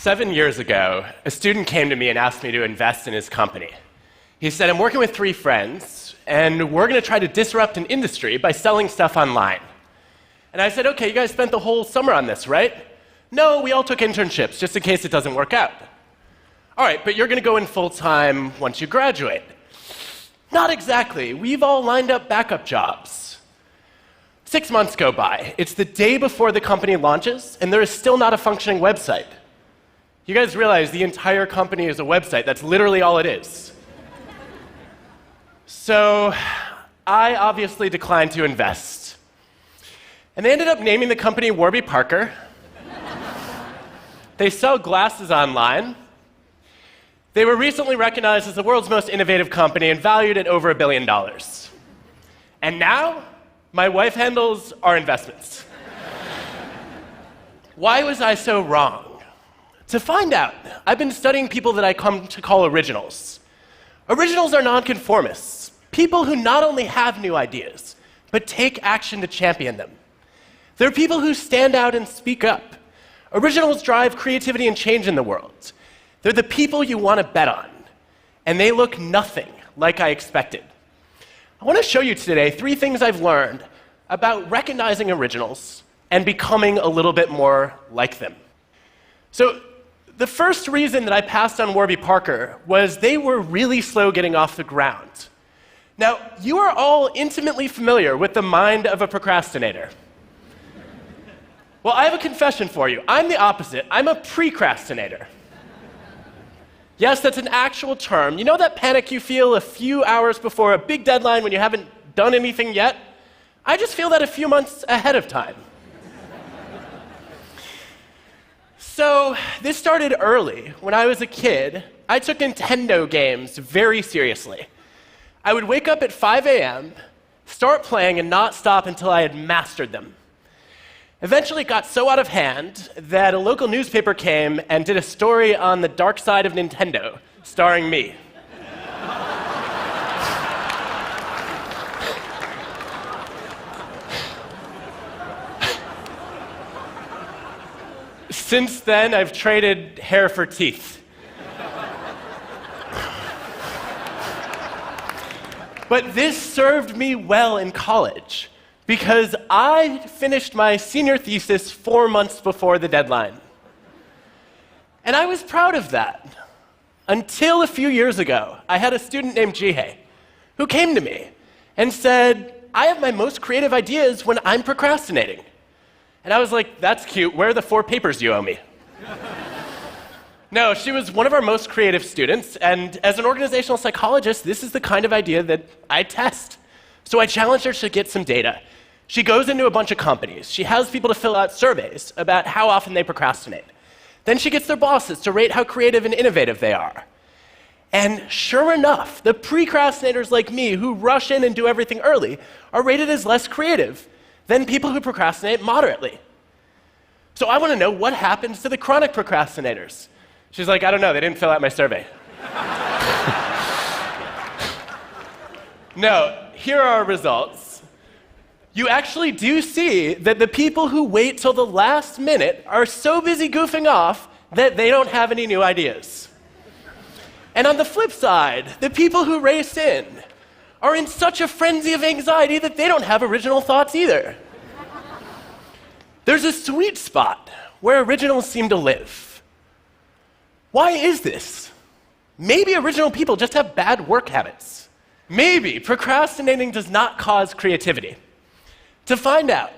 7 years ago, a student came to me and asked me to invest in his company. He said, I'm working with 3 friends, and we're going to try to disrupt an industry by selling stuff online. And I said, okay, you guys spent the whole summer on this, right? No, we all took internships, just in case it doesn't work out. All right, but you're going to go in full-time once you graduate. Not exactly. We've all lined up backup jobs. 6 months go by. It's the day before the company launches, and there is still not a functioning website. You guys realize the entire company is a website. That's literally all it is. So I obviously declined to invest. And they ended up naming the company Warby Parker. They sell glasses online. They were recently recognized as the world's most innovative company and valued at over $1 billion. And now, my wife handles our investments. Why was I so wrong? To find out, I've been studying people that I come to call originals. Originals are nonconformists, people who not only have new ideas, but take action to champion them. They're people who stand out and speak up. Originals drive creativity and change in the world. They're the people you want to bet on, and they look nothing like I expected. I want to show you today 3 things I've learned about recognizing originals and becoming a little bit more like them. So, the first reason that I passed on Warby Parker was they were really slow getting off the ground. Now, you are all intimately familiar with the mind of a procrastinator. Well, I have a confession for you. I'm the opposite. I'm a precrastinator. Yes, that's an actual term. You know that panic you feel a few hours before a big deadline when you haven't done anything yet? I just feel that a few months ahead of time. So this started early. When I was a kid, I took Nintendo games very seriously. I would wake up at 5 a.m., start playing, and not stop until I had mastered them. Eventually, it got so out of hand that a local newspaper came and did a story on the dark side of Nintendo, starring me. Since then, I've traded hair for teeth. But this served me well in college, because I finished my senior thesis 4 months before the deadline. And I was proud of that. Until a few years ago, I had a student named Jihei who came to me and said, I have my most creative ideas when I'm procrastinating. And I was like, that's cute. Where are the 4 papers you owe me? No, she was one of our most creative students, and as an organizational psychologist, this is the kind of idea that I test. So I challenged her to get some data. She goes into a bunch of companies. She has people to fill out surveys about how often they procrastinate. Then she gets their bosses to rate how creative and innovative they are. And sure enough, the precrastinators like me who rush in and do everything early are rated as less creative than people who procrastinate moderately. So I want to know what happens to the chronic procrastinators. She's like, I don't know, they didn't fill out my survey. No, here are our results. You actually do see that the people who wait till the last minute are so busy goofing off that they don't have any new ideas. And on the flip side, the people who race in are in such a frenzy of anxiety that they don't have original thoughts either. There's a sweet spot where originals seem to live. Why is this? Maybe original people just have bad work habits. Maybe procrastinating does not cause creativity. To find out,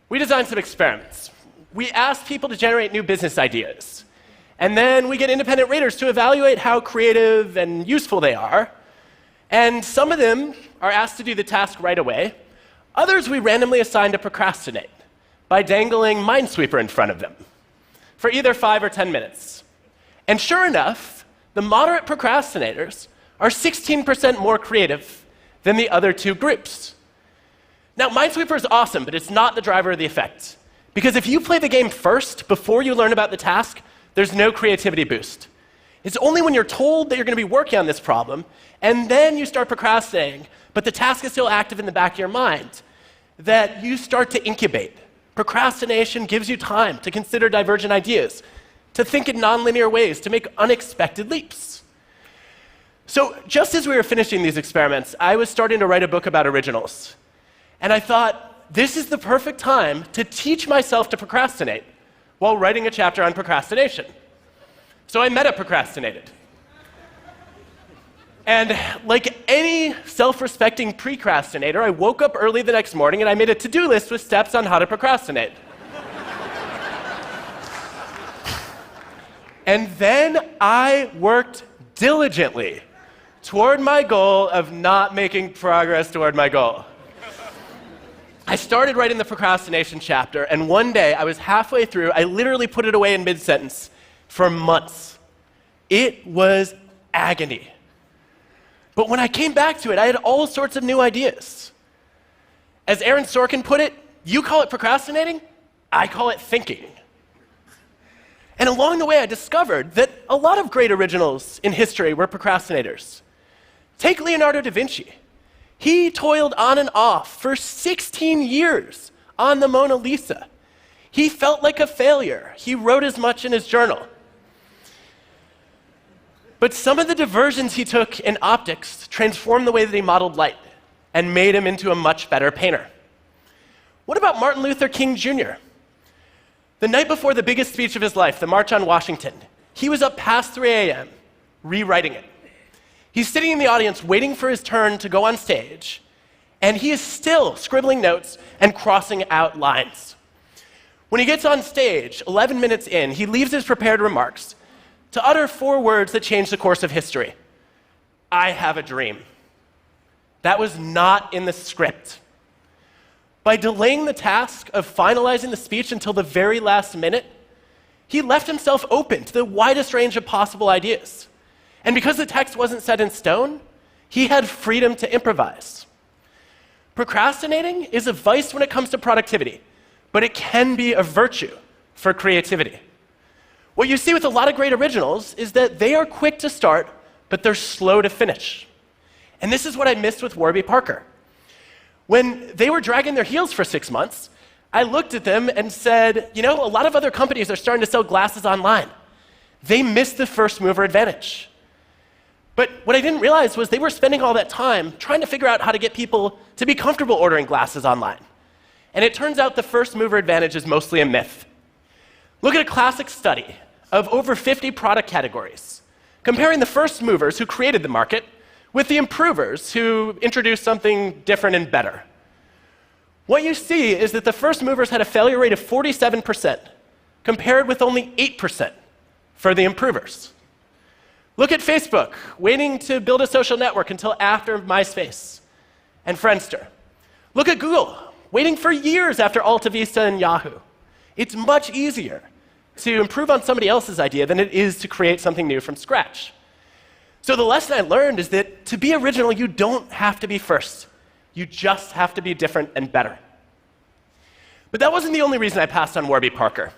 we designed some experiments. We asked people to generate new business ideas. And then we get independent raters to evaluate how creative and useful they are. And some of them are asked to do the task right away. Others we randomly assign to procrastinate by dangling Minesweeper in front of them for either 5 or 10 minutes. And sure enough, the moderate procrastinators are 16% more creative than the other 2 groups. Now, Minesweeper is awesome, but it's not the driver of the effect. Because if you play the game first, before you learn about the task, there's no creativity boost. It's only when you're told that you're going to be working on this problem, and then you start procrastinating, but the task is still active in the back of your mind, that you start to incubate. Procrastination gives you time to consider divergent ideas, to think in nonlinear ways, to make unexpected leaps. So just as we were finishing these experiments, I was starting to write a book about originals. And I thought, this is the perfect time to teach myself to procrastinate while writing a chapter on procrastination. So I meta-procrastinated. And like any self-respecting precrastinator, I woke up early the next morning and I made a to-do list with steps on how to procrastinate. And then I worked diligently toward my goal of not making progress toward my goal. I started writing the procrastination chapter, and one day I was halfway through. I literally put it away in mid-sentence for months. It was agony. But when I came back to it, I had all sorts of new ideas. As Aaron Sorkin put it, you call it procrastinating, I call it thinking. And along the way, I discovered that a lot of great originals in history were procrastinators. Take Leonardo da Vinci. He toiled on and off for 16 years on the Mona Lisa. He felt like a failure. He wrote as much in his journal. But some of the diversions he took in optics transformed the way that he modeled light and made him into a much better painter. What about Martin Luther King Jr.? The night before the biggest speech of his life, the March on Washington, he was up past 3 a.m. rewriting it. He's sitting in the audience waiting for his turn to go on stage, and he is still scribbling notes and crossing out lines. When he gets on stage, 11 minutes in, he leaves his prepared remarks to utter 4 words that changed the course of history. I have a dream. That was not in the script. By delaying the task of finalizing the speech until the very last minute, he left himself open to the widest range of possible ideas. And because the text wasn't set in stone, he had freedom to improvise. Procrastinating is a vice when it comes to productivity, but it can be a virtue for creativity. What you see with a lot of great originals is that they are quick to start, but they're slow to finish. And this is what I missed with Warby Parker. When they were dragging their heels for 6 months, I looked at them and said, you know, a lot of other companies are starting to sell glasses online. They missed the first mover advantage. But what I didn't realize was they were spending all that time trying to figure out how to get people to be comfortable ordering glasses online. And it turns out the first mover advantage is mostly a myth. Look at a classic study of over 50 product categories, comparing the first movers who created the market with the improvers who introduced something different and better. What you see is that the first movers had a failure rate of 47%, compared with only 8% for the improvers. Look at Facebook, waiting to build a social network until after MySpace and Friendster. Look at Google, waiting for years after Alta Vista and Yahoo. It's much easier to improve on somebody else's idea than it is to create something new from scratch. So the lesson I learned is that to be original, you don't have to be first. You just have to be different and better. But that wasn't the only reason I passed on Warby Parker.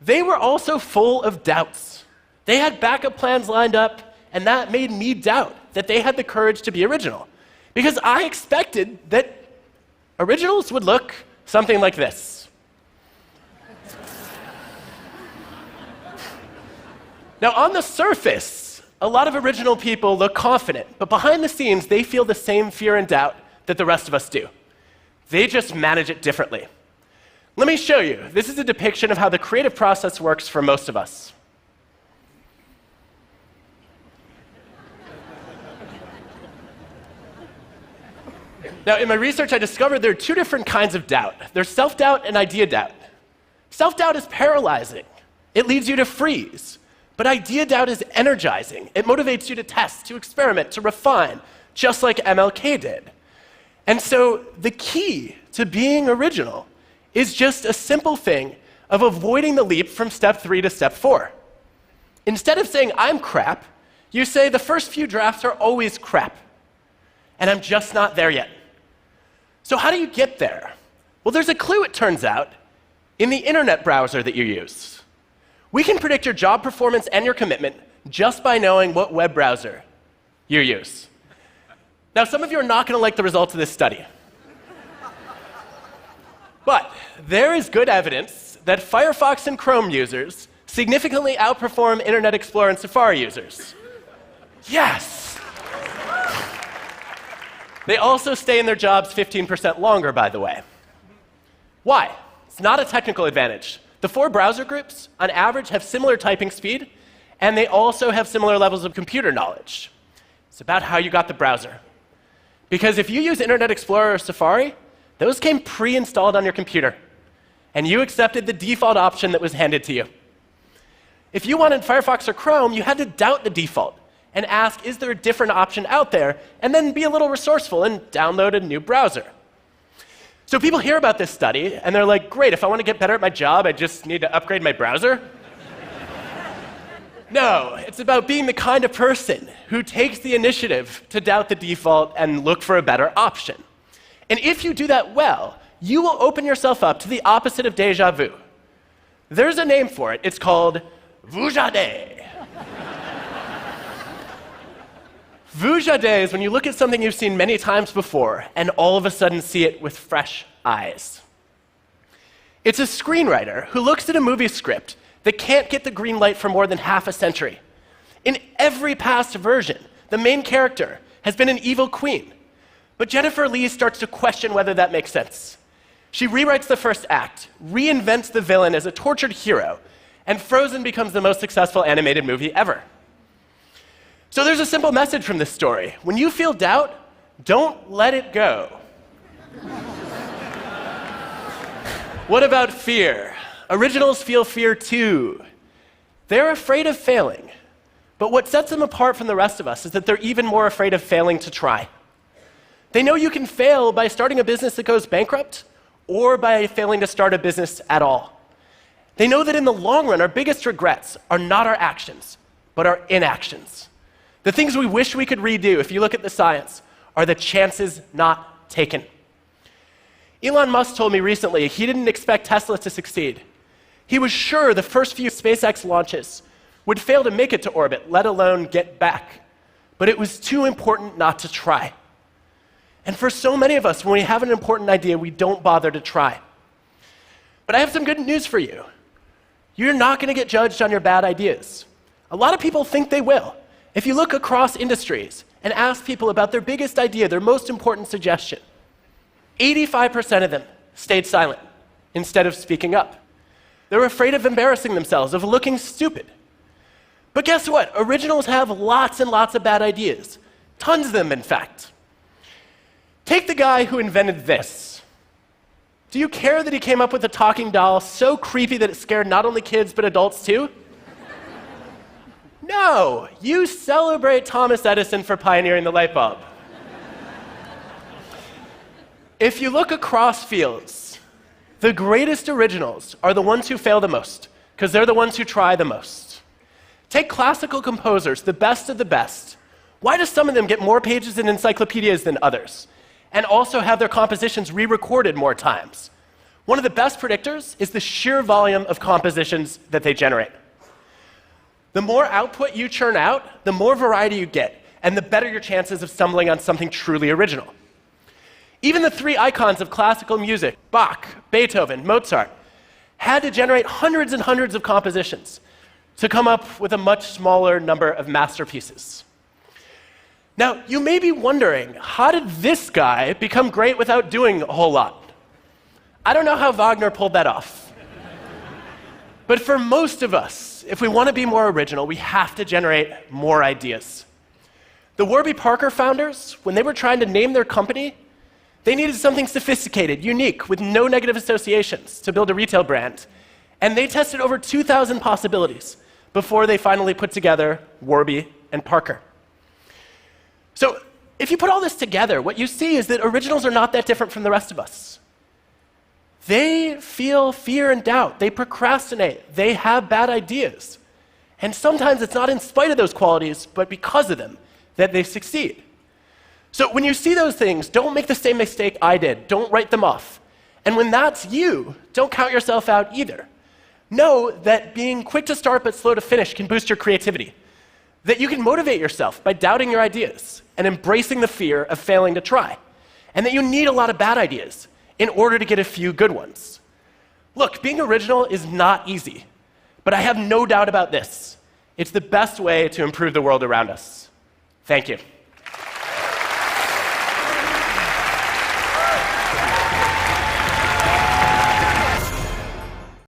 They were also full of doubts. They had backup plans lined up, and that made me doubt that they had the courage to be original. Because I expected that originals would look something like this. Now, on the surface, a lot of original people look confident, but behind the scenes, they feel the same fear and doubt that the rest of us do. They just manage it differently. Let me show you. This is a depiction of how the creative process works for most of us. Now, in my research, I discovered there are 2 different kinds of doubt. There's self-doubt and idea doubt. Self-doubt is paralyzing. It leads you to freeze. But idea doubt is energizing. It motivates you to test, to experiment, to refine, just like MLK did. And so the key to being original is just a simple thing of avoiding the leap from step 3 to step 4. Instead of saying, I'm crap, you say, the first few drafts are always crap, and I'm just not there yet. So how do you get there? Well, there's a clue, it turns out, in the internet browser that you use. We can predict your job performance and your commitment just by knowing what web browser you use. Now, some of you are not going to like the results of this study. But there is good evidence that Firefox and Chrome users significantly outperform Internet Explorer and Safari users. Yes! They also stay in their jobs 15% longer, by the way. Why? It's not a technical advantage. The 4 browser groups, on average, have similar typing speed, and they also have similar levels of computer knowledge. It's about how you got the browser. Because if you use Internet Explorer or Safari, those came pre-installed on your computer, and you accepted the default option that was handed to you. If you wanted Firefox or Chrome, you had to doubt the default and ask, is there a different option out there? And then be a little resourceful and download a new browser. So people hear about this study, and they're like, great, if I want to get better at my job, I just need to upgrade my browser? No, it's about being the kind of person who takes the initiative to doubt the default and look for a better option. And if you do that well, you will open yourself up to the opposite of déjà vu. There's a name for it. It's called vujade. Vujade is when you look at something you've seen many times before and all of a sudden see it with fresh eyes. It's a screenwriter who looks at a movie script that can't get the green light for more than half a century. In every past version, the main character has been an evil queen. But Jennifer Lee starts to question whether that makes sense. She rewrites the first act, reinvents the villain as a tortured hero, and Frozen becomes the most successful animated movie ever. So there's a simple message from this story. When you feel doubt, don't let it go. What about fear? Originals feel fear too. They're afraid of failing. But what sets them apart from the rest of us is that they're even more afraid of failing to try. They know you can fail by starting a business that goes bankrupt or by failing to start a business at all. They know that in the long run, our biggest regrets are not our actions, but our inactions. The things we wish we could redo, if you look at the science, are the chances not taken. Elon Musk told me recently he didn't expect Tesla to succeed. He was sure the first few SpaceX launches would fail to make it to orbit, let alone get back. But it was too important not to try. And for so many of us, when we have an important idea, we don't bother to try. But I have some good news for you. You're not going to get judged on your bad ideas. A lot of people think they will. If you look across industries and ask people about their biggest idea, their most important suggestion, 85% of them stayed silent instead of speaking up. They're afraid of embarrassing themselves, of looking stupid. But guess what? Originals have lots and lots of bad ideas. Tons of them, in fact. Take the guy who invented this. Do you care that he came up with a talking doll so creepy that it scared not only kids but adults too? No, you celebrate Thomas Edison for pioneering the light bulb. If you look across fields, the greatest originals are the ones who fail the most, because they're the ones who try the most. Take classical composers, the best of the best. Why do some of them get more pages in encyclopedias than others, and also have their compositions re-recorded more times? One of the best predictors is the sheer volume of compositions that they generate. The more output you churn out, the more variety you get, and the better your chances of stumbling on something truly original. Even the 3 icons of classical music, Bach, Beethoven, Mozart, had to generate hundreds and hundreds of compositions to come up with a much smaller number of masterpieces. Now, you may be wondering, how did this guy become great without doing a whole lot? I don't know how Wagner pulled that off. But for most of us, if we want to be more original, we have to generate more ideas. The Warby Parker founders, when they were trying to name their company, they needed something sophisticated, unique, with no negative associations to build a retail brand. And they tested over 2,000 possibilities before they finally put together Warby and Parker. So if you put all this together, what you see is that originals are not that different from the rest of us. They feel fear and doubt. They procrastinate. They have bad ideas. And sometimes it's not in spite of those qualities, but because of them, that they succeed. So when you see those things, don't make the same mistake I did. Don't write them off. And when that's you, don't count yourself out either. Know that being quick to start but slow to finish can boost your creativity. That you can motivate yourself by doubting your ideas and embracing the fear of failing to try. And that you need a lot of bad ideas in order to get a few good ones. Look, being original is not easy, But I have no doubt about this. It's the best way to improve the world around us. Thank you.